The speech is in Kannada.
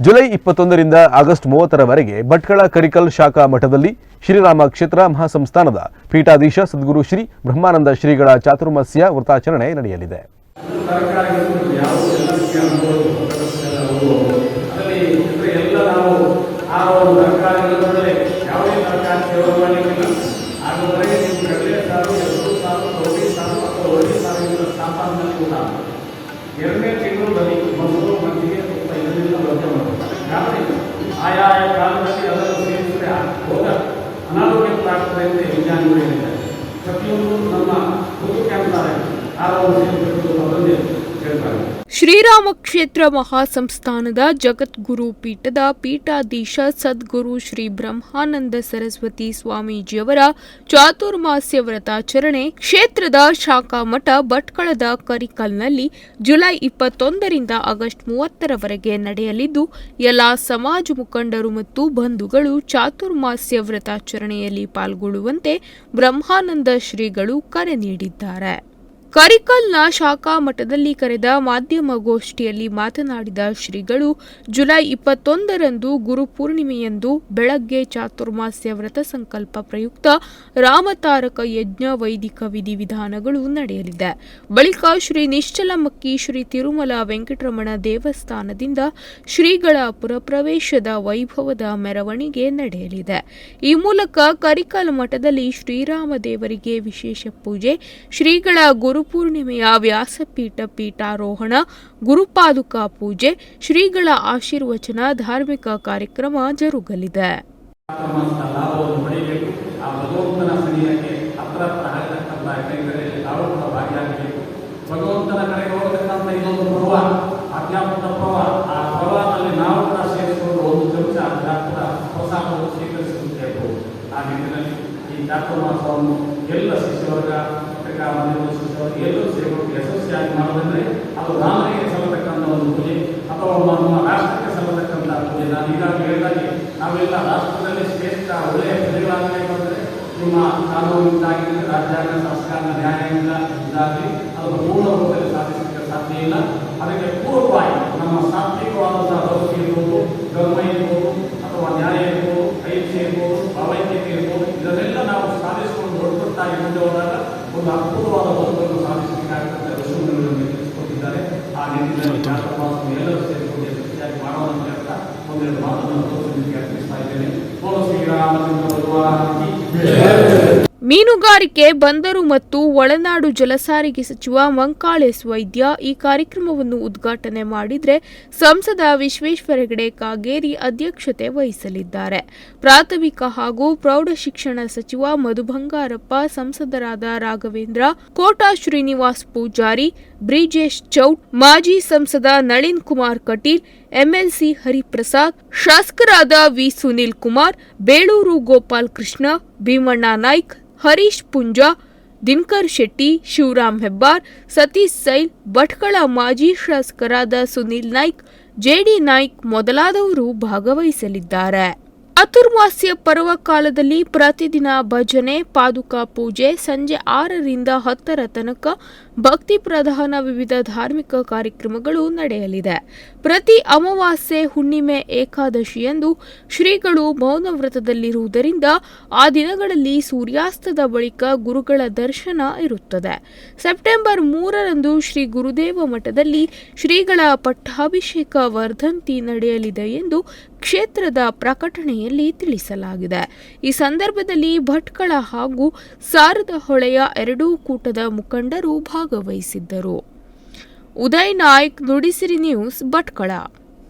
ಜುಲೈ 21ರಿಂದ ಆಗಸ್ಟ್ 30ರವರೆಗೆ ಭಟ್ಕಳ ಕರಿಕಲ್ ಶಾಖಾ ಮಠದಲ್ಲಿ ಶ್ರೀರಾಮ ಕ್ಷೇತ್ರ ಮಹಾಸಂಸ್ಥಾನದ ಪೀಠಾಧೀಶ ಸದ್ಗುರು ಶ್ರೀ ಬ್ರಹ್ಮಾನಂದ ಶ್ರೀಗಳ ಚಾತುರ್ಮಾಸ್ಯ ವ್ರತಾಚರಣೆ ನಡೆಯಲಿದೆ. ಎರಡನೇ ತಿಂಗಳಲ್ಲಿ ಮೊದಲು ಮಂದಿಗೆ ಸ್ವಲ್ಪ ಇದರಿಂದ ವರ್ಗ ಮಾಡ್ತಾರೆ. ಆಯಾಯ ಕಾಲದಲ್ಲಿ ಅದನ್ನು ಸೇರಿಸಿದ್ರೆ ಹೋಗ ಅನಾರೋಗ್ಯಗಳಾಗ್ತದೆ ಅಂತ ವಿಜ್ಞಾನಿಗಳು ಹೇಳಿದ್ದಾರೆ. ಪ್ರತಿಯೊಂದು ನಮ್ಮ ಬದುಕೆ ಅಂತಾರೆ ಆರೋಗ್ಯ ಬಂದೇ ಹೇಳ್ತಾರೆ. ಶ್ರೀರಾಮ ಕ್ಷೇತ್ರ ಮಹಾಸಂಸ್ಥಾನದ ಜಗದ್ಗುರು ಪೀಠದ ಪೀಠಾಧೀಶ ಸದ್ಗುರು ಶ್ರೀ ಬ್ರಹ್ಮಾನಂದ ಸರಸ್ವತಿ ಸ್ವಾಮೀಜಿಯವರ ಚಾತುರ್ಮಾಸ್ಯ ವ್ರತಾಚರಣೆ ಕ್ಷೇತ್ರದ ಶಾಖಾ ಮಠ ಭಟ್ಕಳದ ಕರಿಕಲ್ನಲ್ಲಿ ಜುಲೈ 21ರಿಂದ ಆಗಸ್ಟ್ 30ರವರೆಗೆ ನಡೆಯಲಿದ್ದು ಎಲ್ಲ ಸಮಾಜ ಮುಖಂಡರು ಮತ್ತು ಬಂಧುಗಳು ಚಾತುರ್ಮಾಸ್ಯ ವ್ರತಾಚರಣೆಯಲ್ಲಿ ಪಾಲ್ಗೊಳ್ಳುವಂತೆ ಬ್ರಹ್ಮಾನಂದ ಶ್ರೀಗಳು ಕರೆ ನೀಡಿದ್ದಾರೆ. ಕರಿಕಲ್ನ ಶಾಖಾ ಮಠದಲ್ಲಿ ಕರೆದ ಮಾಧ್ಯಮ ಗೋಷ್ಠಿಯಲ್ಲಿ ಮಾತನಾಡಿದ ಶ್ರೀಗಳು ಜುಲೈ 21ರಂದು ಗುರುಪೂರ್ಣಿಮೆಯಂದು ಬೆಳಗ್ಗೆ ಚಾತುರ್ಮಾಸ್ಯ ವ್ರತ ಸಂಕಲ್ಪ ಪ್ರಯುಕ್ತ ರಾಮತಾರಕ ಯಜ್ಞ ವೈದಿಕ ವಿಧಿವಿಧಾನಗಳು ನಡೆಯಲಿದೆ. ಬಳಿಕ ಶ್ರೀ ನಿಶ್ಚಲಮಕ್ಕಿ ಶ್ರೀ ತಿರುಮಲ ವೆಂಕಟರಮಣ ದೇವಸ್ಥಾನದಿಂದ ಶ್ರೀಗಳ ಪುರಪ್ರವೇಶದ ವೈಭವದ ಮೆರವಣಿಗೆ ನಡೆಯಲಿದೆ. ಈ ಮೂಲಕ ಕರಿಕಲ್ ಮಠದಲ್ಲಿ ಶ್ರೀರಾಮ ದೇವರಿಗೆ ವಿಶೇಷ ಪೂಜೆ, ಶ್ರೀಗಳ ಗುರುಪೂರ್ಣಿಮೆಯ ವ್ಯಾಸಪೀಠ ಪೀಠಾರೋಹಣ, ಗುರುಪಾದುಕಾ ಪೂಜೆ, ಶ್ರೀಗಳ ಆಶೀರ್ವಚನ ಧಾರ್ಮಿಕ ಕಾರ್ಯಕ್ರಮ ಜರುಗಲಿದೆ. ಎಲ್ಲ ಶಿಷ್ಯವರ್ಗ ಎಲ್ಲರೂ ಸೇರಿಕೊಂಡು ಯಶಸ್ವಿಯಾಗಿ ಮಾಡೋದಂದ್ರೆ ಅದು ರಾಮನಿಗೆ ಸಲ್ಲತಕ್ಕಂಥ ಒಂದು ಪೂಜೆ ಅಥವಾ ನಮ್ಮ ರಾಷ್ಟ್ರಕ್ಕೆ ಸಲ್ಲತಕ್ಕಂಥ ಪೂಜೆ. ನಾನು ಈಗಾಗಲೇ ಹೇಳಿದಾಗೆ ನಾವೆಲ್ಲ ರಾಷ್ಟ್ರದಲ್ಲಿ ಶ್ರೇಷ್ಠ ಒಳ್ಳೆಯ ಪ್ರಜೆಗಳಾಗಬೇಕು ಅಂದರೆ ನಿಮ್ಮ ಕಾನೂನಿಂದಾಗಿ ರಾಜ್ಯಾಂಗ ಸಂಸ್ಕಾರ ನ್ಯಾಯಾಂಗ ಇದಾಗಿ ಅದು ಪೂರ್ಣ ರೂಪದಲ್ಲಿ ಸಾಧಿಸಲಿಕ್ಕೆ ಸಾಧ್ಯ ಇಲ್ಲ. ಅದಕ್ಕೆ ಪೂರ್ವವಾಗಿ ನಮ್ಮ ಸಾತ್ವಿಕವಾದಂತಹ ಬದುಕು ಇರ್ಬೋದು, ಧರ್ಮ ಇರ್ಬೋದು, ಅಥವಾ ನ್ಯಾಯ ಇರ್ಬೋದು, ಐಚ್ಛೆ ಇರ್ಬೋದು, ಭಾವೈಕ್ಯತೆ ಇರ್ಬೋದು, ಇದನ್ನೆಲ್ಲ ನಾವು ಸಾಧಿಸಿಕೊಂಡು ದೊಡ್ಡದಾಗಿ ಮುಂದೆ ಹೋದಾಗ ಒಂದು ಅದ್ಭುತವಾದ ಬದುಕನ್ನು ಸಾಧಿಸಬೇಕಾಗುತ್ತದೆ. ಋಷಿಮುನಿಗಳು ನಿರ್ಮಿಸಿಕೊಟ್ಟಿದ್ದಾರೆ. ಆ ನಿಟ್ಟಿನಲ್ಲಿ ಎಲ್ಲರೂ ಸೇರಿಕೊಂಡು ಯಶಸ್ವಿಯಾಗಿ ಮಾಡೋಣ ಅಂತ ಒಂದೆರಡು ಮಾತನ್ನು ತೋರಿಸಲಿಕ್ಕೆ ಅರ್ಪಿಸ್ತಾ ಇದ್ದೇನೆ. ಶ್ರೀರಾಮಚಂದ್ರ ಭಗವಾನ್. ಮೀನುಗಾರಿಕೆ, ಬಂದರು ಮತ್ತು ಒಳನಾಡು ಜಲಸಾರಿಗೆ ಸಚಿವ ಮಂಕಾಳ ಎಸ್ ವೈದ್ಯ ಈ ಕಾರ್ಯಕ್ರಮವನ್ನು ಉದ್ಘಾಟನೆ ಮಾಡಿದರೆ ಸಂಸದ ವಿಶ್ವೇಶ್ವರ ಹೆಗಡೆ ಕಾಗೇರಿ ಅಧ್ಯಕ್ಷತೆ ವಹಿಸಲಿದ್ದಾರೆ. ಪ್ರಾಥಮಿಕ ಹಾಗೂ ಪ್ರೌಢಶಿಕ್ಷಣ ಸಚಿವ ಮಧು ಬಂಗಾರಪ್ಪ, ಸಂಸದರಾದ ರಾಘವೇಂದ್ರ, ಕೋಟಾ ಶ್ರೀನಿವಾಸ್ ಪೂಜಾರಿ, ಬ್ರಿಜೇಶ್ ಚೌಟ್, ಮಾಜಿ ಸಂಸದ ನಳಿನ್ ಕುಮಾರ್ ಕಟೀಲ್, ಎಂಎಲ್ಸಿ ಹರಿಪ್ರಸಾದ್, ಶಾಸಕರಾದ ವಿ ಸುನೀಲ್ ಕುಮಾರ್, ಬೇಳೂರು ಗೋಪಾಲ್ ಕೃಷ್ಣ, ಭೀಮಣ್ಣ ನಾಯ್ಕ್, ಹರೀಶ್ ಪುಂಜಾ, ದಿನಕರ್ ಶೆಟ್ಟಿ, ಶಿವರಾಮ್ ಹೆಬ್ಬಾರ್, ಸತೀಶ್ ಸೈಲ್, ಭಟ್ಕಳ ಮಾಜಿ ಶಾಸಕರಾದ ಸುನೀಲ್ ನಾಯ್ಕ್, ಜೆಡಿ ನಾಯ್ಕ್ ಮೊದಲಾದವರು ಭಾಗವಹಿಸಲಿದ್ದಾರೆ. ಚಾತುರ್ಮಾಸ್ಯ ಪರ್ವ ಕಾಲದಲ್ಲಿ ಪ್ರತಿದಿನ ಭಜನೆ, ಪಾದುಕಾ ಪೂಜೆ, ಸಂಜೆ 6ರಿಂದ 10ರ ತನಕ ಭಕ್ತಿ ಪ್ರಧಾನ ವಿವಿಧ ಧಾರ್ಮಿಕ ಕಾರ್ಯಕ್ರಮಗಳು ನಡೆಯಲಿದೆ. ಪ್ರತಿ ಅಮಾವಾಸ್ಯೆ, ಹುಣ್ಣಿಮೆ, ಏಕಾದಶಿಯಂದು ಶ್ರೀಗಳು ಮೌನ ವ್ರತದಲ್ಲಿರುವುದರಿಂದ ಆ ದಿನಗಳಲ್ಲಿ ಸೂರ್ಯಾಸ್ತದ ಬಳಿಕ ಗುರುಗಳ ದರ್ಶನ ಇರುತ್ತದೆ. ಸೆಪ್ಟೆಂಬರ್ 3ರಂದು ಶ್ರೀ ಗುರುದೇವ ಮಠದಲ್ಲಿ ಶ್ರೀಗಳ ಪಟ್ಟಾಭಿಷೇಕ ವರ್ಧಂತಿ ನಡೆಯಲಿದೆ ಎಂದು ಕ್ಷೇತ್ರದ ಪ್ರಕಟಣೆಯಲ್ಲಿ ತಿಳಿಸಲಾಗಿದೆ. ಈ ಸಂದರ್ಭದಲ್ಲಿ ಭಟ್ಕಳ ಹಾಗೂ ಸಾರದ ಹೊಳೆಯ ಎರಡೂ ಕೂಟದ ಮುಖಂಡರು ಭಾಗವಹಿಸಿದ್ದರು. ಉದಯ್ ನಾಯ್ಕ್, ನುಡಿಸಿರಿ ನ್ಯೂಸ್, ಭಟ್ಕಳ.